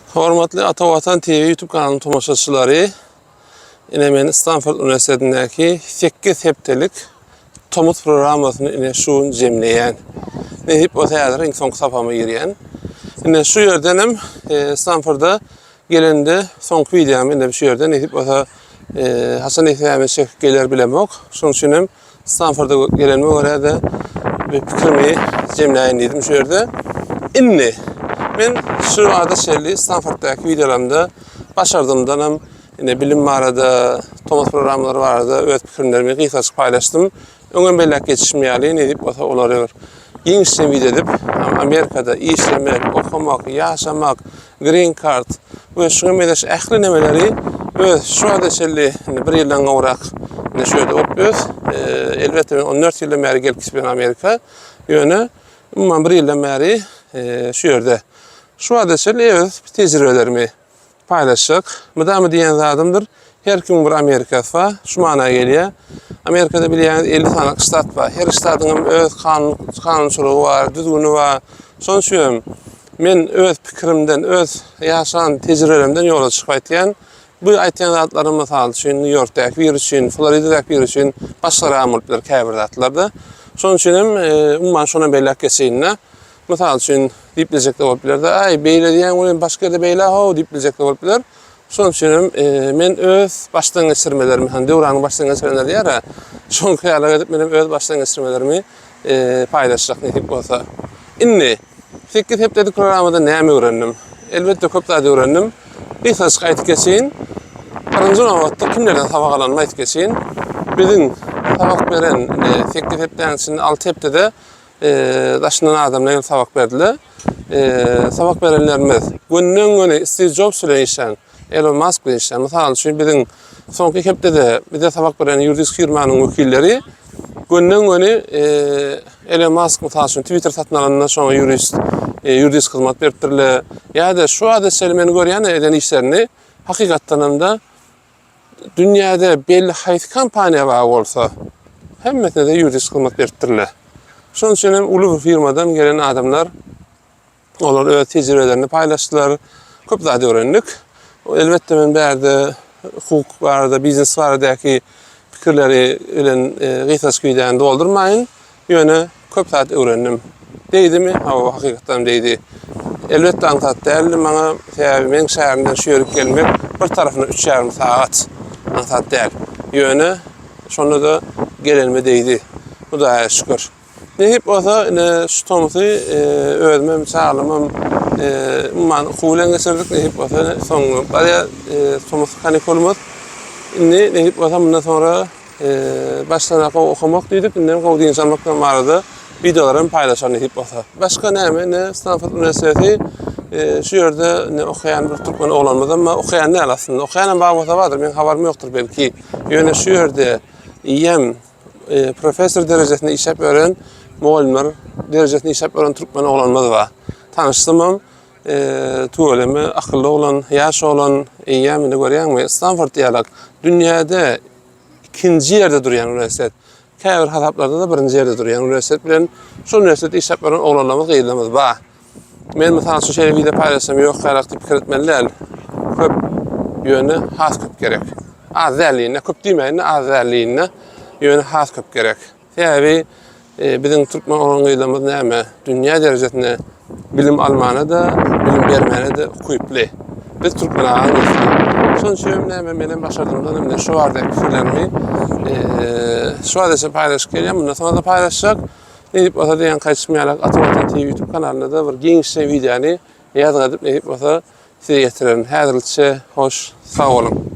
Hormatly Ata Vatan TV YouTube kanalynyň tomoşaçylary, ine men Stanford Üniversitetindäki 8 hepdelik tomut programasyny ine şu jemleýän. Nehip o täze soň sapama girýän. Ine şu ýerdenim Stanfordda gelende soňky videomy ine şu ýerden nehip o Hasan Ehliýäme şek geler bilemok. Şoň üçin Stanfordda gelenime görä de bir pikirimi jemleýän diýdim şu ýerde. Inni men şu ada şerli Stanford'daki videolarımda başardığımdanım yine bilim marada, tomat programları vardı, öz fikirlerimi gıysaçık paylaştım. Öňe bellek geçişmeýäli edip olary giňişden video edip Amerikada işlemek, okumak, yaşamak, green card ve şu medeş ähli nemeleri öz şu ada şerli bir ýyldan gowrak şu ýerde öz elbette 14 ýyldan beri gelip gitmeýän Amerika ýöne umman bir ýyldan beri şu ýerde şu adasel öz tecrübelerimi paylaşacak. Mıdamı diyen adamdır. Her kim bir Amerika'da şu manaya geliyor. Amerika'da bilen 50 tane ştat var. Her ştatın öz kanunçuluğu var, düzgünü var. Sonuçta men öz pikirimden, öz yaşanan tecrübelerimden yola çıkaytyan. Bu aytyan zatlarım misal üçün New York'daki bir üçün, Florida'daki bir üçün başlara amurtlar, käbir zatlarda. Sonuçta umman şuna bellek geçeyinne. Misal üçün deyip bilecekler olabilir de, ay beyle diyen başka yerde beyle ho deyip bilecekler olabilir. Son üçün men öz baştan geçirmelerimi, hani devranın baştan geçirenler diyer ya, son kıyarlar edip benim öz baştan geçirmelerimi paylaşacak neyip olsa. İnni, 8 hepdedik programda neymi öğrendim? Elbette köp daha da öğrendim. Bir saçık ayet geçeyin, birinci navatta kimlerden tabak alanma ayet geçeyin. Bizim tabak veren 8 hepdenin içinde 6 hepdede daşınan adamlar tabak verdiler. Tabak verenlerimiz günden güne Steve Jobs ile işen, Elon Musk ile işen. Mesela çünkü bizim sonki hepde de bir de tabak veren yuridik firmanın vekilleri günden güne Elon Musk mesela Twitter satın alanına sonra yuridik hizmet verdiler. Ya da şu adresleri men görýän eden işlerini hakikaten de dünyada belli hayat kampanya var olsa hemmesine de yuridik hizmet verdiler. Şoň üçin ulu bir firmadan gelen adamlar olar öz tecrübelerini paylaşdylar. Köp zady öğrendik. Elbette men bärde hukuk barada, biznes baradaki pikirleri bilen gysgaç güýden doldurmaýyn. Ýöne köp zady öğrendim. Deýdimi? Ha, hakykatdan deýdi. Elbette antat däl, maňa men şäherden şu ýerip gelmek bir tarafyna 3,5 saat antat däl. Ýöne şonda da gelenme deýdi. Bu da şükür. Nehip olsa şu tomutu öğrenmem, çağırmam, umman kulen geçirdik nehip olsa soňra barya tomut kanik olmaz. Nehip olsa bundan sonra başlanak okumak diýdik, indi gowdy insanlykdan barada videolarym paylaşan nehip olsa. Başka näme? Stanford Üniversiteti şu ýerde okuyan bir türkmen oglanmaz, ama okuyan näle aslında? Okuyan bagata bardyr, men habarym ýokdur belki. Ýöne şu ýerde ýem profesör derejesinde işap ören muallimler derejesinde işap ören türkmen oglanmaz var. Tanışdymam, tuğlemi akıllı olan, yaş olan eýämini görýänmi? Stanford diýerler dünýäde ikinci ýerde durýan üniversitet. Käbir hasaplarda da birinci ýerde durýan üniversitet bilen şu üniversitede işap ören oglanlarymyz gynamyz bar. Men mesela şu şeýle video paylaşsam ýok garak diýip pikir etmeliler. Köp ýöne has köp gerek. Az däliňe köp diýmeýän, az däliňe ýöne has köp gerek. Täbi bizim türkmen olan gıylamız näme? Dünya derejesinde bilim almana da, bilim bermene de kuýply. Biz türkmen alan Şoň üçin näme menen başardymdan hem şu barada fikirlerimi şu adresde paylaşyp gelýän, bundan sonra da paylaşacak. Edip ota diýen kaçmaýalak Ata Vatan TV YouTube kanalyna da bir giňişde videony ýazgyp edip ota size getirelim. Häzirçe hoş, sag bolun.